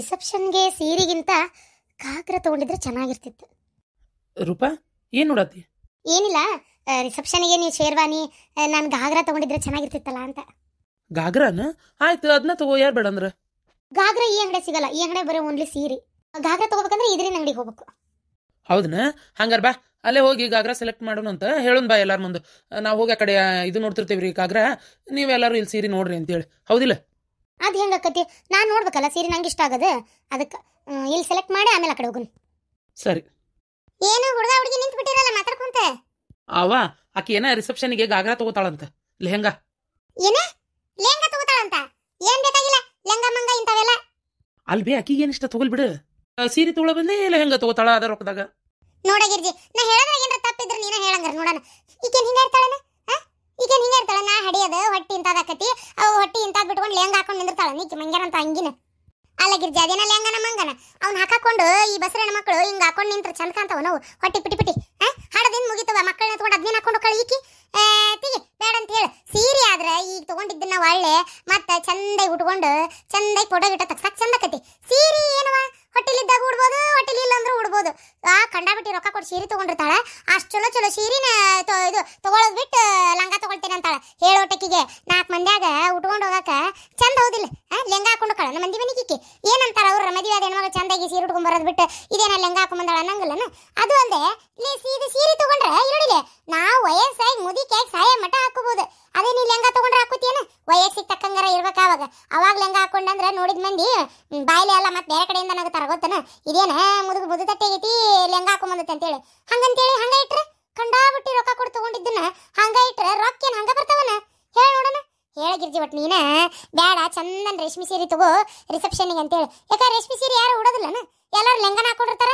ರಿಸೆಪ್ಷನ್ಗೆ ಸೀರೆಗಿಂತ ಕಾಗ್ರ ತಗೊಂಡಿದ್ರೆ ಚೆನ್ನಾಗಿರ್ತಿತ್ತು. ರೂಪಾ ಏನ್ ನೋಡತ್ತಿ? ಏನಿಲ್ಲ, ರಿಸೆಪ್ಷನ್ಗೆ ನೀವು ಶೇರ್ವಾನಿ, ನಾನು ಘಾಗ್ರಾ ತಗೊಂಡಿದ್ರೆ ಚೆನ್ನಾಗಿರ್ತಿತ್ತಲ್ಲ ಅಂತ. ಗಾಗ್ರಾನ ಆಯ್ತು, ಅದನ್ನ ತಗೋ, ಯಾರು ಬೇಡ ಅಂದ್ರ. ಘಾಗ್ರಾ ಈ ಅಂಗಡಿ ಸಿಗಲ್ಲ, ಈ ಅಂಗಡಿ ಬರೀ ಓನ್ಲಿ ಸೀರೆ. ಘಾಗ್ರಾ ತಗೋಬೇಕಂದ್ರೆ ಇದ್ರಿನ ಅಂಗಡಿಗೆ ಹೋಗ್ಬೇಕು. ಹೌದನ? ಹಂಗಾರ ಬಾ, ಅಲ್ಲೇ ಹೋಗಿ ಗಾಗ್ರಾ ಸೆಲೆಕ್ಟ್ ಮಾಡೋಣ ಅಂತ ಹೇಳೋಣ ಬಾ ಎಲ್ಲಾರ ಮುಂದೆ. ನಾವು ಹೋಗಿ ಆ ಕಡೆ ಇದು ನೋಡ್ತಿರ್ತೇವ್ರಿ ಗಾಗ್ರಾ, ನೀವೆಲ್ಲರೂ ಇಲ್ಲಿ ಸೀರೆ ನೋಡ್ರಿ ಅಂತೇಳಿ. ಹೌದಿಲ್ಲ? ಅದು ಹೆಂಗಾಕತಿ? ನಾನು ನೋಡ್ಬೇಕಲ್ಲ ಸೀರೆ, ನಂಗೆ ಇಷ್ಟ ಆಗದ, ಅದಕ್ಕೆ ಇಲ್ಲಿ ಸೆಲೆಕ್ಟ್ ಮಾಡಿ ಆಮೇಲೆ ಆ ಕಡೆ ಹೋಗೋಣ. ಸರಿ. ಏನು ಹುಡುಗ ಹುಡುಗಿ ನಿಂತು ಬಿಟ್ಟಿರಲ್ಲ ಮಾತಾಡ್ಕೊಂತ? ಅವ ಆಕಿ ಏನ ರಿಸೆಪ್ಷನ್ಗೆ ಗಾಗ್ರಾ ತಗೋತಾಳಂತ, ಲೆಹಂಗಾ. ಏನ ಲೆಹಂಗಾ ತಗೋತಾಳಂತ? ಏನ್ ಬೇಕಾಗಿಲ್ಲ ಲೆಹಂಗಾ ಮಂಗ ಇಂಥವೆಲ್ಲ. ಅಲ್ಬೇ ಆಕಿಗೆ ಏನಿಷ್ಟ ತಗೊಲ್ ಬಿಡು, ಸೀರೆ ತಗೊಳ ಬಂದೇ ಲೆಹಂಗಾ ತಗೋತಾಳ ಅದ ರೊಕ್ಕದಾಗ. ನೋಡ ಗಿರ್ಜಿ, ನಾ ಹೇಳೋದ್ರಾಗ ಏನಾರ ತಪ್ಪಿದ್ರೆ ನೀನ ಹೇಳಂಗಾರ ನೋಡೋಣ. ಈಗೇನ್ ಹಿಂಗ ಇರ್ತಾಳನ? ಈಗೇನ್ ಹಿಂಗ ಇರ್ತಾಳ? ನಾ ಹಡಿಯದ ಹೊಟ್ಟಿ ಇಂತಾದಕತಿ, ಅವು ಹೊಟ್ಟಿ ಇಂತಾದ್ ಬಿಟ್ಕೊಂಡು ಲೆಹಂಗಾ ಹಾಕೊಂಡು ನಿಂದಿರ್ತಾಳ ನೀಕಿ ಮಂಗ್ಯಾನಂತ ಹಂಗಿನ. ಅಲ್ಲ ಗಿರ್ಜಿ, ಅದೇನ ಲೆಹಂಗನ ಮಂಗನ ಅವ್ನ ಹಾಕೊಂಡು ಈ ಬಸರಣ್ಣ ಮಕ್ಕಳು ಹಿಂಗ ಹಾಕೊಂಡು ನಿಂತ್ರ ಚಂದ ಕಾಂತಾವ ನಾವು ಹೊಟ್ಟಿ ಪಿಟಿ ಪಿಟಿ. ಹಡದಿನ ಮುಗಿತವ ಮಕ್ಕಳನ್ನ ತಗೊಂಡು ಅದನ್ನ ಹಾಕೊಂಡು ಕಳೀಕಿ ತಿಗಿ ಬೇಡ ಅಂತ ಹೇಳಿ. ಸೀರೆ ಆದ್ರೆ ಈಗ ತಗೊಂಡಿದ್ದನ್ನ ಒಳ್ಳೆ ಮತ್ತೆ ಚಂದಾಗಿ ಉಟ್ಕೊಂಡು ಚಂದಾಗಿ ಫೋಟೋ ಗಿಟ ತಗ್ಸಾಕ್ ಚಂದಕತಿ. ಸೀರೆ ಏನವ ಹೊಟ್ಟಿಲಿದ್ದಾಗ ಉಡ್ಬೋದು, ಹೊಟ್ಟಿಲಿ ಇಲ್ಲ ಅಂದ್ರೆ ಉಡ್ಬೋದು. ಕಂಡಾಬಿಟ್ಟು ರೊಕ್ಕ ಕೊಟ್ಟು ಸೀರೆ ತಗೊಂಡಿರ್ತಾಳ, ಅಷ್ಟು ಚಲೋ ಚಲೋ ಸೀರೆನ ಇದು ತಗೊಳೋದ್ ಬಿಟ್ಟು ಲಂಗ ತಗೊಳ್ತೇನೆ ಅಂತಾಳ. ಹೇಳೋಟಕ್ಕಿಗೆ 4 ಮಂದ್ಯಾಗ ಉಟ್ಕೊಂಡು ಹೋಗಾಕ ಚಂದ ಹೌದಿಲ್ಲ? ಲೆಂಗ ಹಾಕೊಂಡು ಕಳ ನಮ್ಮ ಮಂದಿ ಮನಿಕಿಕ್ಕಿ ಏನಂತಾರ ಅವ್ರ ಮದುವೆ ಆದ ಹೆಣ್ಮಗ ಚಂದಾಗಿ ಸೀರೆ ಉಟ್ಕೊಂಡ್ ಬರೋದ್ ಬಿಟ್ಟು ಇದೇನ ಲೆಂಗ ಹಾಕೊಂಡ್ ಬಂದಾಳ ಅನ್ನಂಗಿಲ್ಲನ? ಅದು ಅಲ್ಲದೆ ಸೀರೆ ತಗೊಂಡ್ರೆ ಇರೋಡಿಲ್ಲ, ನಾವು ವಯಸ್ಸಾಗಿ ಮುದಿಕಾಗಿ ಸಾಯ ಮಠ ಹಾಕೋಬಹುದು. ಅದೇ ನೀ ಲೆಂಗ ತಗೊಂಡ್ರೆ ಹಾಕೋತಿಯೇನ? ವಯಸ್ಸಿಗೆ ತಕ್ಕಂಗಾರ ಇರ್ಬೇಕು. ಅವಾಗ ಲೆಂಗ ಹಾಕೊಂಡಂದ್ರೆ ನೋಡಿದ ಮಂದಿ ಬಾಯ್ಲೆ ಅಲ್ಲ ಮತ್ತೆ ಬೇರೆ ಕಡೆಯಿಂದ ನಗತಾರ ಗೊತ್ತನ? ಇದೇನ ಮುದು ತಟ್ಟೆಗೈತಿ ಲೆಂಗ ಹಾಕೊಂಬಂದತ್ತೆ ಅಂತೇಳಿ ಹಂಗಂತೇಳಿ ಹಂಗ ಇಟ್ರೆ ಕಂಡಾಬಿಟ್ಟಿ ರೊಕ್ಕ ಕೊಟ್ಟು ತಗೊಂಡಿದ್ದನ್ನ ಹಂಗ ಇಟ್ರೆ ರೊಕ್ಕ ಏನ್ ಹಂಗ ಬರ್ತಾವನ? ಹೇಳ ನೋಡೋಣ. ಹೇಳ ಗಿರ್ಜಿ, ಒಟ್ಟು ನೀನ ಬೇಡ, ಚಂದನ್ ರೇಷ್ಮೆ ಸೀರೆ ತಗೋ ರಿಸೆಪ್ಷನ್ಗೆ ಅಂತೇಳಿ. ಯಾಕ ರೇಷ್ಮೆ ಸೀರೆ ಯಾರು ಉಡೋದಿಲ್ಲನ? ಎಲ್ಲರೂ ಲೆಂಗನ ಹಾಕೊಂಡಿರ್ತಾರ.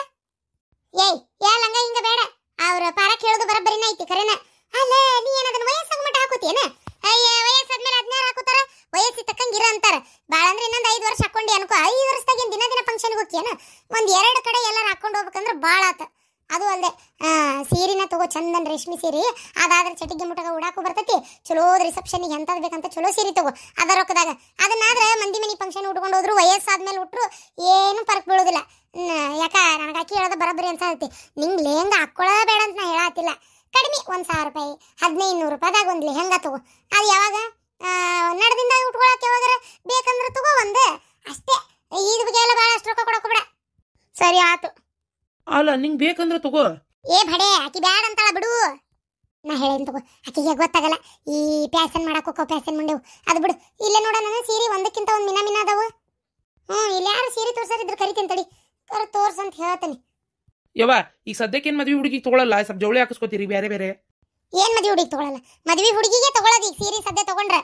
ಏಯ್ ಯಾ ಲಂಗ ಹಿಂಗ ಬೇಡ, ಅವ್ರ ಪಾರ ಕೇಳೋದು ಬರಬ್ಬರಿನ ಐತಿ ಕರೆನ. ಅಲ್ಲ ನೀ ಏನದನ್ನ ವಯಸ್ಸಾಗ ಮಟ್ಟ ಹಾಕೋತಿಯೇನ? ಅಯ್ಯ ವಯಸ್ಸಾದ್ಮೇಲೆ 16 ಹಾಕೋತಾರ, ವಯಸ್ಸಿಗೆ ತಕ್ಕಂಗಿರ ಅಂತಾರ. ಬಾಳ ಅಂದ್ರೆ ಇನ್ನೊಂದು 5 ವರ್ಷ ಹಾಕೊಂಡಿ ಅನ್ಕೋ, 5 ವರ್ಷದಾಗ ದಿನ ಫಂಕ್ಷನ್ಗೆ ಹೋಗ್ತೀಯನ? ಒಂದ್ 2 ಕಡೆ ಎಲ್ಲಾರು ಹಾಕೊಂಡು ಹೋಗ್ಬೇಕಂದ್ರೆ ಬಾಳ ಆತ. ಅದು ಅಲ್ಲದೆ ಸೀರೆನ ತಗೋ, ಚಂದನ್ ರೇಷ್ಮೆ ಸೀರೆ. ಅದಾದ್ರೆ ಚಟಿಗೆ ಮುಟಗ ಉಡಾಕು ಬರ್ತೈತಿ. ಚಲೋ ರಿಸೆಪ್ಷನ್ಗೆ ಎಂತದ್ ಬೇಕಂತ ಚಲೋ ಸೀರೆ ತಗೋ ಅದ ರೊಕ್ಕದಾಗ. ಅದನ್ನಾದ್ರೆ ಮಂದಿ ಮನಿ ಫಂಕ್ಷನ್ ಉಟ್ಕೊಂಡು ಹೋದ್ರು ವಯಸ್ಸಾದ್ಮೇಲೆ ಉಟ್ರು ಏನು ಫರ್ಕ್ ಬೀಳೋದಿಲ್ಲ. ಯಾಕ ನನಗೆ ಅಕ್ಕಿ ಹೇಳೋದು ಬರಬ್ಬರಿ ಅನ್ಸತಿ. ನಿಂಗೆ ಲೆಹಂಗಾ ಹಾಕೊಳ್ಳೋ ಬೇಡ ಅಂತ ನಾ ಹೇಳತ್ತಿಲ್ಲ. ಕಡಿಮೆ 1,000 ರೂಪಾಯಿ 1,500 ರೂಪಾಯಿದಾಗ ಒಂದು ಲೆಹಂಗಾ ತಗೋ. ಅದು ಯಾವಾಗ ನಡೆದಿಂದ ಉಟ್ಕೊಳಕ್ಕೆ ಯಾವಾಗಾರ ಬೇಕಂದ್ರೆ ತಗೋ ಒಂದು ಅಷ್ಟೇ. ಈದ್ ಬಗ್ಗೆ ಎಲ್ಲ ಭಾಳ ಅಷ್ಟು ರೊಕ್ಕ ಕೊಡೋಕೆ ಬೇಡ. ಸರಿ ಆತು. ಅಲ್ಲ ನಿಂಗೆ ಬೇಕಂದ್ರೆ ತಗೋ. ಏ ಭಡೆ, ಆಕಿ ಬ್ಯಾಡ ಅಂತಾಳ ಬಿಡು. ನಾ ಹೇಳೇನ್ ತಗೋ, ಆಕಿಗೆ ಗೊತ್ತಾಗಲ್ಲ ಈ ಪ್ಯಾಸನ್ ಮಾಡಕ್ ಹೋಗೋ ಪ್ಯಾಸನ್ ಮುಂಡೆವು. ಅದು ಬಿಡು. ಇಲ್ಲೇ ನೋಡ, ನನ್ನ ಸೀರೆ ಒಂದಕ್ಕಿಂತ ಒಂದು ಮಿನ ಅದಾವು. ಇಲ್ಲಿ ಯಾರು ಸೀರೆ ತೋರ್ಸಾರಿದ್ರು ಕರಿತೀನಿ ತಡಿ, ತೋರ್ಸಂತ ಹೇಳ್ತಾನೆ. ಯವ್ವ ಈಗ ಸದ್ಯಕ್ಕೆ ಏನ್ ಮದ್ವೆ ಹುಡುಗಿ ತಗೊಳಲ್ಲ, ಸ್ವಲ್ಪ ಜವಳಿ ಹಾಕಿಸ್ಕೋತೀರಿ ಬೇರೆ ಬೇರೆ. ಏನ್ ಮದ್ವೆ ಹುಡುಗಿ ತಗೊಳಲ್ಲ? ಮದ್ವೆ ಹುಡುಗಿಗೆ ತಗೊಳ್ಳೋದು. ಈಗ ಸೀರೆ ಸದ್ಯ ತಗೊಂಡ್ರೆ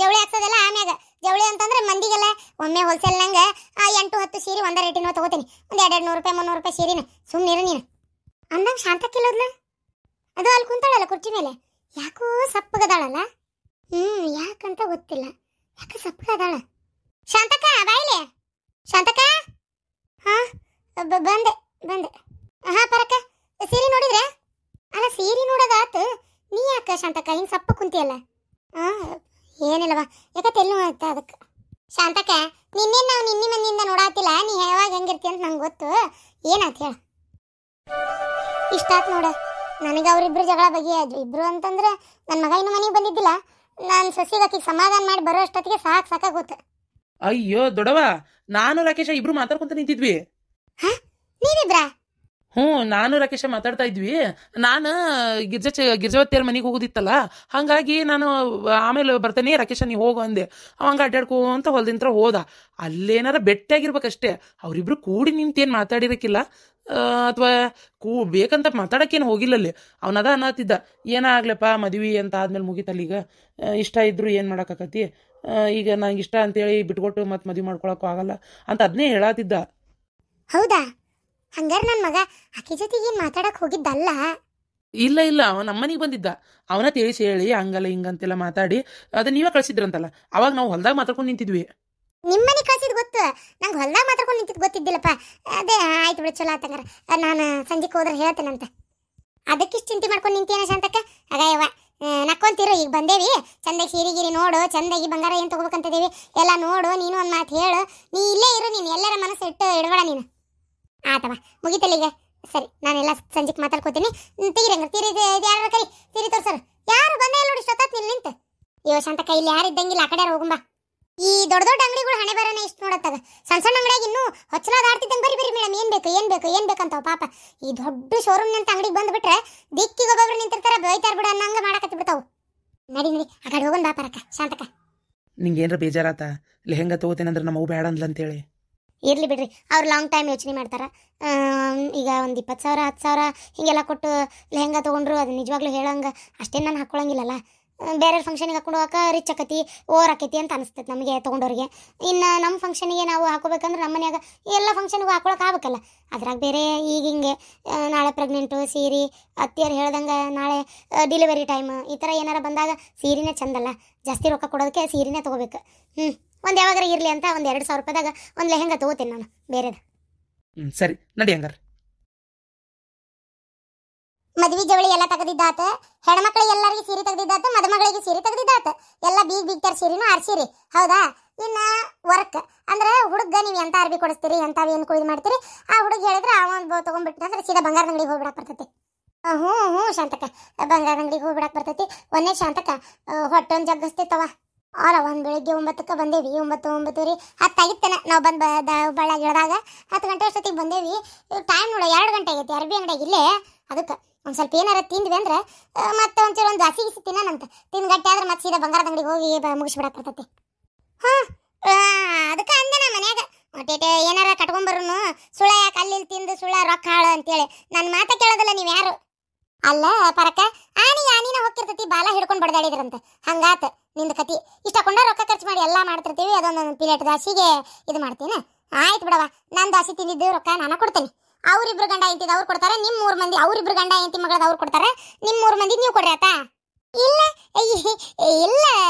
ಜವಳಿ ಹಾಕ್ಸೋದಲ್ಲ ಆಮ್ಯಾಗ. ಜವಳಿ ಅಂತಂದ್ರೆ ಮಂದಿಗೆಲ್ಲ ಒಮ್ಮೆ ಹೋಲ್ಸೇಲ್ ನಂಗೆ 8-10 ಸೀರೆ ಒಂದ ರೇಟಿನ ತಗೋತೀನಿ. ಒಂದು 200 ರೂಪಾಯಿ 300 ರೂಪಾಯಿ ಸೀರೆನ. ಸುಮ್ಮನಿರು ನೀನು ಅಂದಂಗೆ. ಶಾಂತಕ್ಕಿಲ್ಲೋದ್ಲ ಅದು ಅಲ್ಲಿ ಕುಂತಾಳಲ್ಲ ಕುರ್ಚಿ ಮೇಲೆ, ಯಾಕೋ ಸಪ್ಪಗದಾಳಲ್ಲ. ಯಾಕಂತ ಗೊತ್ತಿಲ್ಲ, ಯಾಕೆ ಸಪ್ಪಗದಾಳ. ಶಾಂತಕ್ಕ ಬಾಯಿಲೆ. ಶಾಂತಕ್ಕ. ಬಂದೆ ಪರಕ್ಕ. ಸೀರೆ ನೋಡಿದ್ರೆ? ಅಲ್ಲ ಸೀರೆ ನೋಡೋದಾತು, ನೀ ಯಾಕ ಶಾಂತಕ್ಕ ಹಿಂಗೆ ಸಪ್ಪ ಕುಂತಿಯಲ್ಲ? ಏನಿಲ್ಲವಾ, ಯಾಕೆ ತೆಲ್ಲು ಆಯ್ತಾ ಅದಕ್ಕೆ. ಶಾಂತಕ್ಕ, ನಿನ್ನೇನು ನಾವು ನಿನ್ನೆ ಮನೆಯಿಂದ ನೋಡಾತಿಲ್ಲ, ನೀ ಯಾವಾಗ ಹೆಂಗಿರ್ತಿ ಅಂತ ನಂಗೆ ಗೊತ್ತು. ಏನಾಯ್ತು ಹೇಳ. ಇಷ್ಟಾತ್ ನೋಡ, ನನಗೆ ಅವರಿಬ್ರು ಜಗಳ ಬಗೆಯಾದ್ರು. ಇಬ್ರು ಅಂತಂದ್ರೆ ನನ್ನ ಮಗ ಇನ್ನು ಮನೆಗೆ ಬಂದಿದ್ದಿಲ್ಲ. ನಾನು ಸಸಿಗಾಕಿ ಸಮಾಧಾನ ಮಾಡಿ ಬರೋ ಅಷ್ಟೊತ್ತಿಗೆ ಸಾಕಾಗೋತು. ಅಯ್ಯೋ ದೊಡವ, ನಾನು ರಾಕೇಶ ಇಬ್ರು ಮಾತಾಡ್ಕೊಂತ ನಿಂತಿದ್ವಿ. ನೀವಿಬ್ರಾ? ನಾನು ರಾಕೇಶ ಮಾತಾಡ್ತಾ ಇದ್ವಿ. ನಾನು ಗಿರ್ಜವತ್ತಿಯರ ಮನೆಗೆ ಹೋಗೋದಿತ್ತಲ್ಲ, ಹಂಗಾಗಿ ನಾನು ಆಮೇಲೆ ಬರ್ತೇನೆ ರಾಕೇಶ ನೀ ಹೋಗು ಅಂದೆ. ಅವಂಗ ಅಡ್ಡಾಡ್ಕೋ ಅಂತ ಹೊಲ್ದಿಂತ್ರ ಹೋದ. ಅಲ್ಲೇನಾರ ಬೆಟ್ಟಾಗಿರ್ಬೇಕಷ್ಟೇ. ಅವರಿಬ್ರು ಕೂಡಿ ನಿಂತೇನು ಮಾತಾಡಿರಕ್ಕಿಲ್ಲ, ಅಥವಾ ಬೇಕಂತ ಮಾತಾಡಕ್ಕೇನು ಹೋಗಿಲ್ಲಲ್ಲಿ. ಅವನದ ಅನ್ನತ್ತಿದ್ದ, ಏನಾಗ್ಲಪ್ಪ ಮದ್ವಿ ಅಂತ ಆದ್ಮೇಲೆ ಮುಗಿತಲ್ಲ, ಈಗ ಇಷ್ಟ ಇದ್ರು ಏನು ಮಾಡೋಕ್ಕಾಕತಿ, ಈಗ ನಂಗೆ ಇಷ್ಟ ಅಂತೇಳಿ ಬಿಟ್ಕೊಟ್ಟು ಮತ್ತೆ ಮದ್ವೆ ಮಾಡ್ಕೊಳಕ್ಕೂ ಆಗಲ್ಲ ಅಂತ ಅದನ್ನೇ ಹೇಳತ್ತಿದ್ದ. ಹೌದಾ? ಹಂಗಾರೆ ನನ್ನ ಮಗ ಆಕೆ ಜೊತೆಗೆ ಏನು ಮಾತಾಡಕ್ ಹೋಗಿದ್ದಲ್ಲ? ಇಲ್ಲ ಅವ ನಮ್ಮನಿಗೆ ಬಂದಿದ್ದ. ಅವನ ತಿಳಿಸಿ ಹೇಳಿ ಹಂಗಲ್ಲ ಹಿಂಗಂತೆಲ್ಲ ಮಾತಾಡಿ ಅದ ನೀವೇ ಕಳ್ಸಿದ್ರಂತಲ್ಲ, ಅವಾಗ ನಾವು ಹೊಲ್ದಾಗ ಮಾತಾಡ್ಕೊಂಡು ನಿಂತಿದ್ವಿ. ನಿಮ್ಮನೆ ಕಳ್ಸಿದ್ ಗೊತ್ತು, ನಂಗೆ ಹೊಲ್ದಾಗ ಮಾತಾಡ್ಕೊಂಡು ನಿಂತಿದ್ದು ಗೊತ್ತಿದ್ದಿಲ್ಲಪ್ಪ. ಅದೇ ಆಯ್ತು ಬಿಡು, ಚಲೋ ಆತಂಗಾರ. ನಾನು ಸಂಜೆಗೆ ಹೋದ್ರೆ ಹೇಳ್ತೇನಂತ. ಅದಕ್ಕಿಷ್ಟು ಚಿಂತೆ ಮಾಡ್ಕೊಂಡು ನಿಂತೇನ ಶಾಂತಕ್ಕ? ಅಗಯ್ಯವ್ವ ನಕ್ಕೊಂತೀರ ಅಂದ್ರು ಈಗ ಬಂದೇವಿ, ಚಂದಾಗಿ ಸೀರೆ ಗಿರಿ ನೋಡು, ಚಂದಾಗಿ ಬಂಗಾರ ಏನು ತಗೋಬೇಕಂತದೇವಿ ಎಲ್ಲ ನೋಡು. ನೀನು ಒಂದು ಮಾತು ಹೇಳು, ನೀ ಇಲ್ಲೇ ಇರು, ನೀನು ಎಲ್ಲರ ಮನಸ್ಸು ಇಟ್ಟು ಇಡಬೇಡ ನೀನು. ಆತವ ಮುಗಿತಲ್ಲ ಈಗ. ಸರಿ, ನಾನೆಲ್ಲ ಸಂಜೆಗೆ ಮಾತಾಡ್ಕೋತೀನಿ. ತೆಗಿರಿ ಹಂಗಾರೆ ತೀರಿ. ಯಾರು ಕೈ ತೀರಿ ತೋರ್ಸರು ಯಾರು ಬಂದೇ ಇಲ್ಲ ನೋಡಿ, ಇಷ್ಟೊತ್ತ ನಿಂತು. ಇವ ಶಾಂತಕ್ಕ ಇಲ್ಲಿ ಯಾರು ಇದ್ದಂಗಿಲ್ಲ, ಆ ಕಡೆ ಹೋಗುಂಬ. ಈ ದೊಡ್ಡ ದೊಡ್ಡ ಅಂಗಡಿಗಳು ಹಣೆ ಬರೋಣ ಇಷ್ಟು ನೋಡತ್ತಾಗ. ಸಣ್ಣ ಸಣ್ಣ ಅಂಗಡಿಯಾಗ ಇನ್ನೂ ಹೊಚ್ಚಲಾದ ಆಡ್ತಿದ್ದಂಗೆ ಬರಿ ಮೇಡಮ್ ಏನು ಬೇಕು ಏನು ಬೇಕು ಏನು ಬೇಕಂತಾವ ಪಾಪ. ಈ ದೊಡ್ಡ ಶೋರೂಮ್ನಂತ ಅಂಗಡಿಗೆ ಬಂದುಬಿಟ್ರೆ ದಿಕ್ಕಿಗೆ ಒಬ್ಬೊಬ್ರು ನಿಂತಿರ್ತಾರೆ, ಬೈತಾರ ಬಿಡ ಅನ್ನಂಗೆ ಮಾಡಕತ್ತಿ ಬಿಡ್ತಾವು. ನಡಿ ನಡಿ ಆ ಕಡೆ ಹೋಗೋಣ ಬಾ ಪರಕ್ಕ. ಶಾಂತಕ್ಕ ನಿಂಗೆ ಏನಾರ ಬೇಜಾರಾತ ಲೆಹಂಗಾ ತಗೋತೇನಂದ್ರೆ ನಮ್ಮ ಬೇಡ ಅಂದ್ಲಂತೇಳಿ? ಇರ್ಲಿ ಬಿಡ್ರಿ, ಅವ್ರು ಲಾಂಗ್ ಟೈಮ್ ಯೋಚನೆ ಮಾಡ್ತಾರೆ. ಈಗ ಒಂದು 20,000 10,000 ಹೀಗೆಲ್ಲ ಕೊಟ್ಟು ಲೆಹಂಗಾ ತೊಗೊಂಡ್ರು ಅದು ನಿಜವಾಗ್ಲೂ ಹೇಳಂಗೆ ಅಷ್ಟೇನು ನಾನು ಹಾಕ್ಕೊಳಂಗಿಲ್ಲಲ್ಲ. ಬೇರೆ ಫಂಕ್ಷನಿಗೆ ಹಾಕೊಂಡು ಹೋಗಕ್ಕೆ ರಿಚ್ ಆಕತಿ ಓವರ್ ಆಕೈತಿ ಅಂತ ಅನಿಸ್ತೈತೆ ನಮಗೆ ತೊಗೊಂಡವ್ರಿಗೆ. ಇನ್ನು ನಮ್ಮ ಫಂಕ್ಷನಿಗೆ ನಾವು ಹಾಕೋಬೇಕಂದ್ರೆ ನಮ್ಮ ಮನ್ಯಾಗ ಎಲ್ಲ ಫಂಕ್ಷನ್ಗೂ ಹಾಕೊಳಕ್ಕೆ ಆಗ್ಬೇಕಲ್ಲ. ಅದ್ರಾಗ ಬೇರೆ ಈಗ ಹಿಂಗೆ ನಾಳೆ ಪ್ರೆಗ್ನೆಂಟು ಸೀರೆ, ಅತ್ತಿಯರು ಹೇಳ್ದಂಗೆ ನಾಳೆ ಡಿಲಿವರಿ ಟೈಮ್ ಈ ಥರ ಏನಾರ ಬಂದಾಗ ಸೀರೆನೇ ಚಂದಲ್ಲ. ಜಾಸ್ತಿ ರೊಕ್ಕ ಕೊಡೋದಕ್ಕೆ ಸೀರೆನೇ ತೊಗೋಬೇಕು. ಒಂದು ಯಾವಾಗಾರ ಇರಲಿ ಅಂತ ಒಂದು 2,000 ರೂಪಾಯಿದಾಗ ಒಂದು ಲೆಹಂಗಾ ತೊಗೋತೀನಿ ನಾನು ಬೇರೆದು. ಸರಿ ನಡಿ ಹಂಗಾರೆ. ಮದ್ವಿ ಜವಳಿ ಎಲ್ಲ ತೆಗೆದಿದ್ದಾತ, ಹೆಣ್ಮಕ್ಳಿಗೆ ಎಲ್ಲರಿಗೆ ಸೀರೆ ತೆಗೆದಿದ್ದಾತ, ಮದುಮಗಳಿಗೆ ಸೀರೆ ತೆಗೆದಿದ್ದಾತ, ಎಲ್ಲ ಬೀಗ್ ತರ ಸೀರೆನೂ ಆರ್ಸಿರಿ. ಹೌದಾ? ಇನ್ನ ವರ್ಕ್ ಅಂದ್ರೆ ಹುಡುಗ ನೀವು ಎಂತ ಅರ್ಬಿ ಕೊಡಿಸ್ತೀರಿ, ಎಂತಾವ ಏನು ಕೊಯ್ದು ಮಾಡ್ತೀರಿ, ಆ ಹುಡುಗ ಹೇಳಿದ್ರೆ ಅವನು ತೊಗೊಂಡ್ಬಿಟ್ಟು ಅಂದ್ರೆ ಸೀದಾ ಬಂಗಾರದ ಅಂಗಡಿಗೆ ಹೋಗ್ಬಿಡಕ್ಕೆ ಬರ್ತೈತಿ. ಹ್ಞೂ ಶಾಂತಕ್ಕ, ಬಂಗಾರದ ಅಂಗಡಿಗೆ ಹೋಗ್ಬಿಡಕ್ಕೆ ಬರ್ತೈತಿ. ಒಂದೇ ಶಾಂತಕ್ಕ ಹೊಟ್ಟೆ ಒಂದು ಜಗ್ಗಿಸ್ತೈತವ. ಒಂದು ಬೆಳಿಗ್ಗೆ 9ಕ್ಕೆ ಬಂದೇವಿ, 9:30 10 ಆಗಿತ್ತೇನೆ ನಾವು ಬಳ್ಳಾಗಿ ಇಳಿದಾಗ. 10 ಗಂಟೆ ಅಷ್ಟೊತ್ತಿಗೆ ಬಂದೇವಿ. ಟೈಮ್ ನೋಡ 2 ಗಂಟೆ ಆಗೈತಿ ಅರ್ಬಿ ಅಂಗಡಿಯಾಗ ಇಲ್ಲೇ. ಅದಕ್ಕೆ ಒಂದು ಸ್ವಲ್ಪ ಏನಾರ ತಿಂದ್ವಿ ಅಂದ್ರೆ ಮತ್ತೆ ಒಂಚೂರು ಒಂದು ಹಸಿ ಗಿಸಿ ತಿನ್ನೋಣಂತ. ತಿಂದ್ಗಟ್ಟೆ ಆದ್ರೆ ಮತ್ತೆ ಸೀದಾ ಬಂಗಾರದ ಅಂಗಡಿಗೆ ಹೋಗಿ ಮುಗಿಸ್ಬಿಡಕ್ಕೆ ಬರ್ತೈತಿ. ಅದಕ್ಕೆ ಅಂದೆ ನಾ ಮನ್ಯಾಗ ಒಟ್ಟೇಟೆ ಏನಾರ ಕಟ್ಕೊಂಬರ್ನು ಸುಳ ಯಾಕೆ ಅಲ್ಲಿ ತಿಂದು ಸುಳ ರೊಕ್ಕ ಹಾಳು ಅಂತೇಳಿ. ನನ್ನ ಮಾತ ಕೇಳೋದಲ್ಲ ನೀವು ಯಾರು. ಅಲ್ಲ ಪರಕ ಆನಿನ ಹೋಗ್ತಿರ್ತೈತಿ, ಬಾಲ ಹಿಡ್ಕೊಂಡು ಬಡ್ದಾಡಿದ್ರಂತ. ಹಂಗಾತ ನಿಂದ ಕತಿ. ಇಷ್ಟಕೊಂಡ ರೊಕ್ಕ ಖರ್ಚು ಮಾಡಿ ಎಲ್ಲ ಮಾಡ್ತಿರ್ತೀವಿ, ಅದೊಂದೊಂದು ಪ್ಲೇಟ್ ದಾಸಿಗೆ ಇದು ಮಾಡ್ತೀನಿ. ಆಯ್ತು ಬಿಡವ, ನಾನು ದಾಸಿ ತಿಂದಿದ್ದು ರೊಕ್ಕ ನಾನು ಕೊಡ್ತೇನೆ. ಅವ್ರಿಬ್ರು ಗಂಡ ಹೆಂಡತಿದ್ ಅವ್ರು ಕೊಡ್ತಾರೆ, ನಿಮ್ಮ 3 ಮಂದಿ ಅವ್ರಿಬ್ರು ಗಂಡ ಹೆಂಡತಿ ಮಗಳದ ಅವ್ರು ಕೊಡ್ತಾರೆ, ನಿಮ್ಮ 3 ಮಂದಿ ನೀವು ಕೊಡ್ರಿ ಆತಾ? ಇಲ್ಲ ಇಲ್ಲ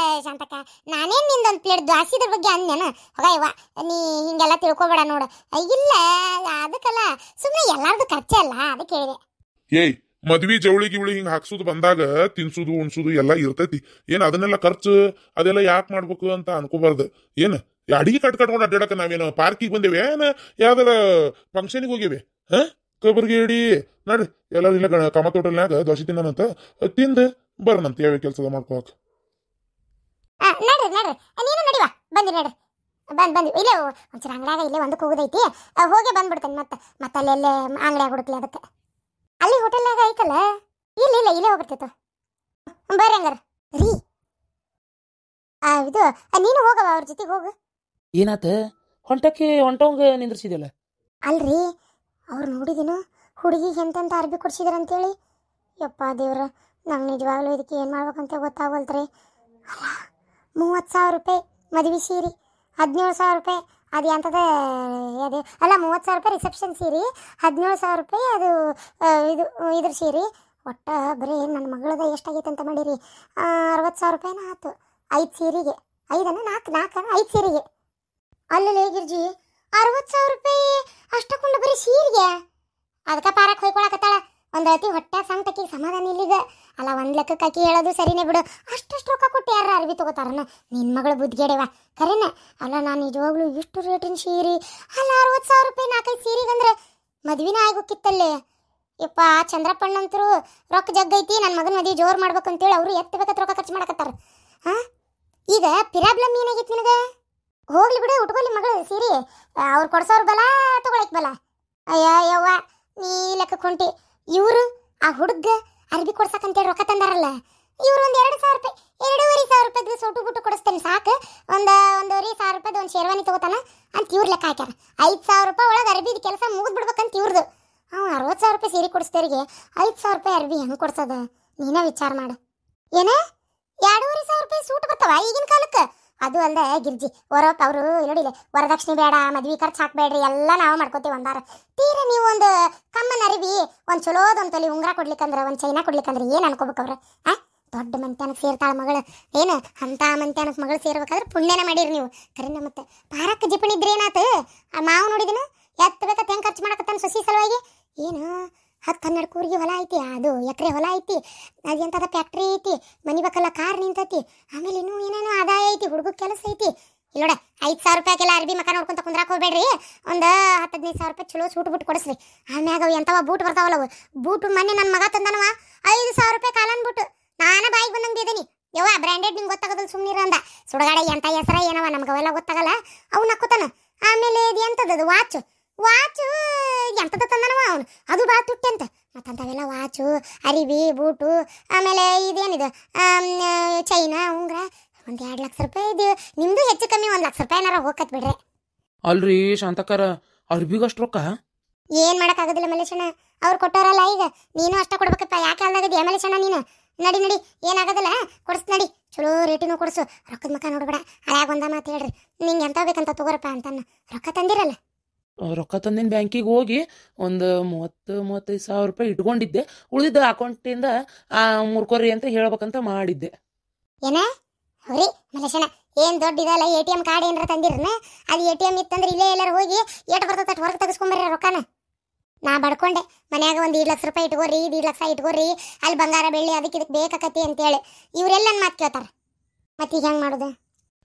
ಶಾಂತಕ್ಕ, ನಾನೇನು ನಿಂದೊಂದು ಪ್ಲೇಟ್ ದಾಸಿದ್ರ ಬಗ್ಗೆ ಅಂದೇನ. ಹೋಗಯ್ಯವ್ವ ನೀ ಹಿಂಗೆಲ್ಲ ತಿಳ್ಕೊಬೇಡ ನೋಡು. ಇಲ್ಲ ಅದಕ್ಕಲ್ಲ, ಸುಮ್ಮನೆ ಎಲ್ಲಾರ್ದು ಖರ್ಚೆ ಅಲ್ಲ ಅದಕ್ಕೆ ಹೇಳಿದೆ. ಏಯ್ ಮದ್ವಿ ಜವಳಿ ಗಿವಳಿ ಹಿಂಗ್ ಹಾಕ್ಸುದು ಬಂದಾಗ ತಿನ್ಸುದು ಉಣ್ಸುದು ಎಲ್ಲ ಇರ್ತೈತಿ. ಏನ್ ಅದನ್ನೆಲ್ಲ ಖರ್ಚು ಅದೆಲ್ಲ ಯಾಕೆ ಮಾಡ್ಬೇಕು ಅಂತ ಅನ್ಕೋಬಾರ್ದು. ಏನ್ ಅಡಿಗೆ ಕಟ್ಕೊಂಡು ಅಡ್ಡಾಡಕ ನಾವೇನು ಪಾರ್ಕಿಗೆ ಬಂದೇವೆ, ಏನ ಯಾವ್ದಾರ ಫಂಕ್ಷನಿಗೆ ಹೋಗಿವೆ? ಕಬರ್ಗೇಡಿ ನಡ್ರಿ ಎಲ್ಲ ಇಲ್ಲ ಕಮ ತೋಟಲ್ನಾಗ ದೋಸೆ ತಿನ್ನಂತ ತಿಂದು ಬರನಂತ ಯಾವ ಕೆಲಸದ ಮಾಡ್ಕೋಕ್. ನಡ್ರಿ ನಡ್ರಿ ನೀನು ನಡಿವಾ, ಬಂದಿ ನಡ್ರಿ. ಬಂದ್ವಿ ಇಲ್ಲೇ ಒಂಚೂರು ಅಂಗಡಿಯಾಗ ಇಲ್ಲೇ ಒಂದಕ್ಕೆ ಹೋಗೋದೈತಿ, ಹೋಗಿ ಬಂದ್ಬಿಡ್ತೇನೆ. ಮತ್ತೆ ಅಲ್ಲೆಲ್ಲೇ ಅಂಗಡಿಯಾಗ ಹುಡುಕ್ಲಿ ಅದಕ್ಕೆ. ಅಲ್ಲಿ ಹೋಟೆಲ್ನಾಗ ಐತಲ್ಲ, ಇಲ್ಲ ಇಲ್ಲೇ ಹೋಗ್ಬಿಡ್ತೈತು. ಬರ್ರಿ ಹಂಗಾರ ರೀ. ಇದು ನೀನು ಹೋಗವ ಅವ್ರ ಜೊತೆಗೆ ಹೋಗು. ಏನಾತ ಹೊಂಟವಂಗ ನಿಂದ್ರಿಸಿದಲ್ಲ? ಅಲ್ರಿ ಅವ್ರು ನೋಡಿದಿನು ಹುಡುಗಿಗೆ ಎಂತೆಂತ ಅರ್ಬಿ ಕೊಡ್ಸಿದಾರಂತೇಳಿ. ಯಪ್ಪ ದೇವ್ರ, ನಂಗೆ ನಿಜವಾಗ್ಲೂ ಇದಕ್ಕೆ ಏನು ಮಾಡ್ಬೇಕಂತ ಗೊತ್ತಾಗಲ್ತ್ರಿ. ಅಲ್ಲ 30,000 ರೂಪಾಯಿ ಮದುವೆ ಸೀರೆ, 17,000 ರೂಪಾಯಿ ಅದು ಎಂಥದ ಅದೇ ಅಲ್ಲ 30,000 ರೂಪಾಯಿ ರಿಸೆಪ್ಷನ್ ಸೀರೆ, 17,000 ರೂಪಾಯಿ ಅದು ಇದ್ರ ಸೀರೆ. ಒಟ್ಟ ಬರೀ ನನ್ನ ಮಗಳದ ಎಷ್ಟಾಗೈತೆ ಅಂತ ಮಾಡಿರಿ, 60,000 ರೂಪಾಯಿನ ಆಯ್ತು 5 ಸೀರೆಗೆ. 5 ಸೀರೆಗೆ. ಅಲ್ಲಿ ಗಿರ್ಜಿ 60,000 ರೂಪಾಯಿ ಅಷ್ಟಕ್ಕೊಂದು ಬರೀ ಸೀರೆಗೆ. ಅದಕ್ಕೆ ಪಾರಕ್ಕೆ ಹೊಯ್ಕೊಳಕತ್ತಾಳ. ಒಂದು ಅತಿ ಹೊಟ್ಟೆ ಸಂಕಟಕ್ಕೆ ಸಮಾಧಾನ ಇಲ್ಲಿಗ. ಅಲ್ಲ ಒಂದು ಲೆಕ್ಕಕ್ಕೆ ಅಕ್ಕಿ ಹೇಳೋದು ಸರಿನೇ ಬಿಡು. ಅಷ್ಟು ರೊಕ್ಕ ಕೊಟ್ಟು ಯಾರು ಅರ್ಬಿ ತಗೋತಾರನ? ನಿನ್ನ ಮಗಳು ಬುದ್ಧಿಗೆಡವ ಕರೆನ. ಅಲ್ಲ ನಾನು ನಿಜವಾಗ್ಲೂ ಇಷ್ಟು ರೇಟಿನ ಸೀರೆ ಅಲ್ಲ 60,000 ರೂಪಾಯಿ 4-5 ಸೀರೆಗಂದ್ರೆ ಮದ್ವಿನ ಆಗೋಕ್ಕಿತ್ತಲ್ಲೇ. ಯಪ್ಪ ಚಂದ್ರಪ್ಪಣ್ಣಂತರು ರೊಕ್ಕ ಜಗ್ಗೈತಿ, ನನ್ನ ಮಗನ ಮದುವೆ ಜೋರು ಮಾಡ್ಬೇಕಂತೇಳಿ ಅವರು ಎತ್ತಬೇಕತ್ ರೊಕ್ಕ ಖರ್ಚು ಮಾಡಕತ್ತಾರ. ಈಗ ಪಿರಾಬ್ಲಮ್ ಏನಾಗೈತಿ ನಿನಗೆ? ಹೋಗ್ಲಿ ಬಿಡು, ಉಟ್ಕೊಲಿ ಮಗಳು ಸೀರೆ. ಅವ್ರು ಕೊಡ್ಸೋರು ಬಲ ತಗೊಳಕ್ ಬಲ. ಯವ್ವ ನೀ ಲೆಕ್ಕಕ್ಕೆ ಹೊಂಟಿ. ಇವರು ಆ ಹುಡುಗ ಅರ್ಬಿ ಕೊಡ್ಸಕ್ಕಂತೇಳಿ ರೊಕ್ಕ ತಂದಾರಲ್ಲ, ಇವ್ರು ಒಂದು 2,000 ರೂಪಾಯಿ 2,500 ರೂಪಾಯಿದು ಸೋಟು ಬುಟ್ಟು ಕೊಡಿಸ್ತೇನೆ ಸಾಕು. 1,500 ರೂಪಾಯಿದು ಒಂದು ಶೇರ್ವಾನಿ ತಗೋತಾನ ಅಂತ ಇವ್ರು ಲೆಕ್ಕ ಹಾಕ್ಯಾರ. 5,000 ರೂಪಾಯಿ ಒಳಗೆ ಅರ್ಬಿದ ಕೆಲಸ ಮುಗಿದ್ ಬಿಡ್ಬೇಕಂತ ಇವ್ರದು. 60,000 ರೂಪಾಯಿ ಸೀರೆ ಕೊಡಿಸ್ತೇರಿಗೆ 5,000 ರೂಪಾಯಿ ಅರ್ಬಿ ಹೆಂಗೆ ಕೊಡ್ಸೋದ? ನೀನೇ ವಿಚಾರ ಮಾಡು. ಏನ 2,500 ರೂಪಾಯಿ ಸೂಟ್ ಬರ್ತಾವ ಈಗಿನ ಕಾಲಕ್ಕೆ? ಅದು ಅಲ್ಲದೆ ಗಿರ್ಜಿ ಹೊರಪ್ಪ ಅವರು ನೋಡಿಲ್ಲ, ವರದಕ್ಷಿಣೆ ಬೇಡ, ಮದ್ವೆ ಖರ್ಚು ಹಾಕ್ಬೇಡ್ರಿ, ಎಲ್ಲ ನಾವು ಮಾಡ್ಕೋತೀವಿ ಒಂದಾರ. ತೀರ ನೀವು ಒಂದು ಕಮ್ಮನ ಅರಿವಿ ಒಂದು ಚಲೋದೊಂದು ತೊಲಿ ಉಂಗ್ರ ಕೊಡ್ಲಿಕ್ಕಂದ್ರೆ, ಒಂದು ಚೈನಾ ಕೊಡ್ಲಿಕ್ಕಂದ್ರೆ ಏನು ಅನ್ಕೋಬೇಕವ್ರೆ? ದೊಡ್ಡ ಮಂತ್ಯಾನಕ್ಕೆ ಸೇರ್ತಾಳ ಮಗಳು. ಏನು ಅಂತ ಮಂತ್ಯಾನಕ್ಕೆ ಮಗಳು ಸೇರ್ಬೇಕಾದ್ರೆ ಪುಣ್ಯನ ಮಾಡಿರಿ ನೀವು. ಕರೀನ ಮತ್ತೆ ಪಾರಕ್ಕೆ ಜಿಪಣಿದ್ರೆ ಏನಾತು? ಆ ಮಾವು ನೋಡಿದನು ಎತ್ತಬೇಕತ್ತ ಹೆಂಗೆ ಖರ್ಚು ಮಾಡಕತ್ತಾನ ಸೊಸಿ ಸಲುವಾಗಿ. ಏನು 10-12 ಕೂರಿಗೆ ಹೊಲ ಐತಿ, ಅದು ಎಕರೆ ಹೊಲ ಐತಿ, ಅದೆಂತದ ಫ್ಯಾಕ್ಟ್ರಿ ಐತಿ, ಮನಿ ಬೇಕಲ್ಲ ಕಾರ್ ನಿಂತೈತಿ, ಆಮೇಲೆ ಇನ್ನೂ ಏನೇನೋ ಆದಾಯ ಐತಿ, ಹುಡುಗ ಕೆಲಸ ಐತಿ. ಇಲ್ಲೋಡ 5,000 ರೂಪಾಯಿಗೆಲ್ಲ ಅರ್ಬಿ ಮಕ ನೋಡ್ಕೊಂತ ಕುಂದ್ರಾಕ್ ಹೋಗ್ಬೇಡ್ರಿ. ಒಂದು 10-15 ಸಾವಿರ ರೂಪಾಯಿ ಚಲೋ ಸೂಟ್ ಬುಟ್ಟು ಕೊಡಿಸ್ರಿ. ಆಮ್ಯಾಗ ಅವು ಎಂತವ ಬೂಟ್ ಬರ್ತಾವಲ್ಲ, ಅವು ಬೂಟು ಮೊನ್ನೆ ನನ್ನ ಮಗ ತಂದನವ 5,000 ರೂಪಾಯಿ ಕಾಲನ್ ಬೂಟು. ನಾನು ಬಾಯಿಗೆ ಬಂದಂಗೆ ಬೇದನಿ. ಯವ್ವ ಬ್ರ್ಯಾಂಡೆಡ್ ನಿಂಗೆ ಗೊತ್ತಾಗೋದಿಲ್ಲ ಸುಮ್ಮನಿರ ಅಂದ. ಸುಡಗಾಡ ಎಂತ ಹೆಸರ ಏನವ ನಮ್ಗೆ ಅವೆಲ್ಲ ಗೊತ್ತಾಗಲ್ಲ. ಅವು ನಕ್ಕೋತಾನ. ಆಮೇಲೆ ಇದು ಎಂತದದು ವಾಚು ಎಂತದ ತಂದನವ ಅವನು, ಅದು ಭಾಳ ತುಟ್ಟಿ ಅಂತ. ಮತ್ತಂತವೆಲ್ಲ ವಾಚು, ಅರಿವಿ, ಬೂಟು, ಆಮೇಲೆ ಇದೇನಿದು ಚೈನಾ, ಉಂಗ್ರ, ಒಂದು 2 ಲಕ್ಷ ರೂಪಾಯಿ ಇದು. ನಿಮ್ದು ಹೆಚ್ಚು ಕಮ್ಮಿ 1 ಲಕ್ಷ ರೂಪಾಯಿ ಏನಾರ ಹೋಗತ್ ಬಿಡ್ರಿ. ಅಲ್ರಿ ಶಾಂತಕಾರ, ಅರ್ಬಿಗಷ್ಟು ರೊಕ್ಕ ಏನ್ ಮಾಡಕ್ಕಾಗೋದಿಲ್ಲ ಮಲೇಶಣ್ಣ, ಅವ್ರು ಕೊಟ್ಟೋರಲ್ಲ. ಈಗ ನೀನು ಅಷ್ಟ ಕೊಡ್ಬೇಕಪ್ಪ. ಯಾಕೆ ಅಲ್ಲಾಗದಿ ಮಲೇಶಣ್ಣ ನೀನು? ನಡಿ ಏನಾಗೋದಿಲ್ಲ, ಕೊಡಿಸ್ ನಡಿ. ಚಲೋ ರೇಟಿನೂ ಕೊಡಿಸು. ರೊಕ್ಕದ ಮಕ್ಕ ನೋಡ್ಬೇಡ. ಅದ್ಯಾಗ ಒಂದ ಮಾತು ಹೇಳ್ರಿ, ನಿಂಗೆ ಎಂತ ಬೇಕಂತ ತಗೋರಪ್ಪ ಅಂತಾನ. ರೊಕ್ಕ ತಂದಿರಲ್ಲ? ರೊಕ್ಕ ತಂದಿನ ಬ್ಯಾಂಕಿಗೆ ಹೋಗಿ ಒಂದು 30-35 ಸಾವಿರ ರೂಪಾಯಿ ಇಟ್ಕೊಂಡಿದ್ದೆ. ಉಳಿದಿದ್ದ ಅಕೌಂಟಿಂದ ಮುರ್ಕೋರಿ ಅಂತ ಹೇಳ್ಬೇಕಂತ ಮಾಡಿದ್ದೆ. ಏನ ಅವ್ರಿ ಮಲೇಶಣ್ಣ, ಏನ್ ದೊಡ್ಡ ಇದಲ್ಲ ATM ಕಾರ್ಡ್ ಏನಾರ ತಂದಿರನ? ಅದು ATM ಇತ್ತಂದ್ರೆ ಇಲ್ಲೇ ಎಲ್ಲಾರು ಹೋಗಿ ಏಟ್ ಬರ್ತದ ಹೊರಗೆ ತೆಗೆಸ್ಕೊಂಬರ್ರಿ ರೊಕ್ಕನ. ನಾ ಬಡ್ಕೊಂಡೆ ಮನ್ಯಾಗ ಒಂದು 2 ಲಕ್ಷ ರೂಪಾಯಿ ಇಟ್ಕೋರಿ, 2 ಲಕ್ಷ ಇಟ್ಕೋರಿ, ಅಲ್ಲಿ ಬಂಗಾರ ಬೆಳ್ಳಿ ಅದಕ್ಕೆ ಇದಕ್ಕೆ ಬೇಕಾಕತಿ ಅಂತೇಳಿ ಇವರೆಲ್ಲ ನನ್ನ ಮಾತು ಕೇಳ್ತಾರ. ಮತ್ತೆ ಈಗ ಹೆಂಗೆ ಮಾಡೋದು?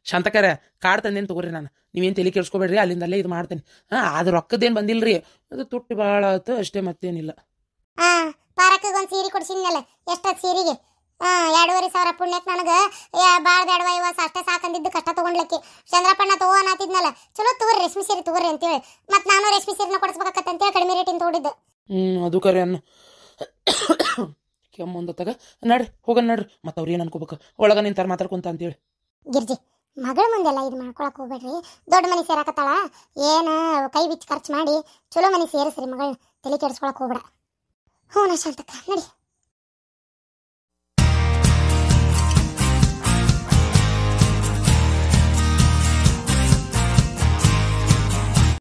ಶಾಂತಕಾರ, ಕಾರ್ಡ್ ತಂದೇನು ತಗೋರಿ. ನಾನು ನೀವೇನು ತಲೆ ಕೆಡ್ಸ್ಕೊಬೇಡ್ರಿ, ಅಲ್ಲಿಂದಲ್ಲೇ ಇದು ಮಾಡ್ತೇನೆ. ಅದು ರೊಕ್ಕದೇನು ಬಂದಿಲ್ರಿ, ಅದು ತುಟ್ಟಿ ಭಾಳ ಆಯ್ತು ಅಷ್ಟೇ, ಮತ್ತೇನಿಲ್ಲ. ಪಾರಕ್ಕಿಗೆ ಒಂದು ಸೀರೆ ಕೊಡ್ಸಿದ್ನಲ್ಲ, ಎಷ್ಟದು ಸೀರೆಗೆ? 2,500 ಪುಣ್ಯಕ್ಕೆ ನನಗೆ ಭಾಳ ಬೇಡವ ಇವ, ಅಷ್ಟೇ ಸಾಕಂದಿದ್ದು ಕಷ್ಟ ತೊಗೊಂಡ್ಲಕ್ಕಿ. ಚಂದ್ರಪ್ಪಣ್ಣ ತಗೋನಾತಿದ್ನಲ್ಲ, ಚಲೋ ತಗೋರಿ ರೇಷ್ಮೆ ಸೀರೆ ತಗೋರಿ ಅಂತೇಳಿ. ಮತ್ತು ನಾನು ರೇಷ್ಮೆ ಸೀರೆನ ಕೊಡಿಸ್ಬೇಕತ್ತ ಅಂತೇಳಿ ಕಡಿಮೆ ರೇಟಿನ ತಗೊಂಡಿದ್ದೆ. ಅದು ಕರೆ ಅನ್ನ ಕೆಮ್ಮೊಂದತ್ತಾಗ ನಡ್ರಿ ಹೋಗೋಣ ನಡ್ರಿ. ಮತ್ತು ಅವ್ರು ಏನು ಅನ್ಕೋಬೇಕು ಒಳಗೆ ನಿಂತಾರ ಮಾತಾಡ್ಕೊಂತ ಅಂತೇಳಿ. ಗಿರ್ಜಿ ಮಗಳ ಮುಂದೆಲ್ಲ ಇದು ಮಾಡ್ಕೊಳಕ್ ಹೋಗ್ಬೇಡ್ರಿ. ದೊಡ್ಡ ಮನೆ ಸೇರಾಕತ್ತಾಳ, ಏನು ಕೈ ಬಿಚ್ಚಿ ಖರ್ಚು ಮಾಡಿ ಚಲೋ ಮನೆ ಸೇರಿಸ್ರಿ. ಮಗಳನ್ನ ತಲೆ ಕೆಡಿಸ್ಕೊಳಕ್ ಹೋಗ್ಬೇಡ. ಹ್ಞೂ ನಾ ಶಾಂತಕ್ಕ ನಡಿ.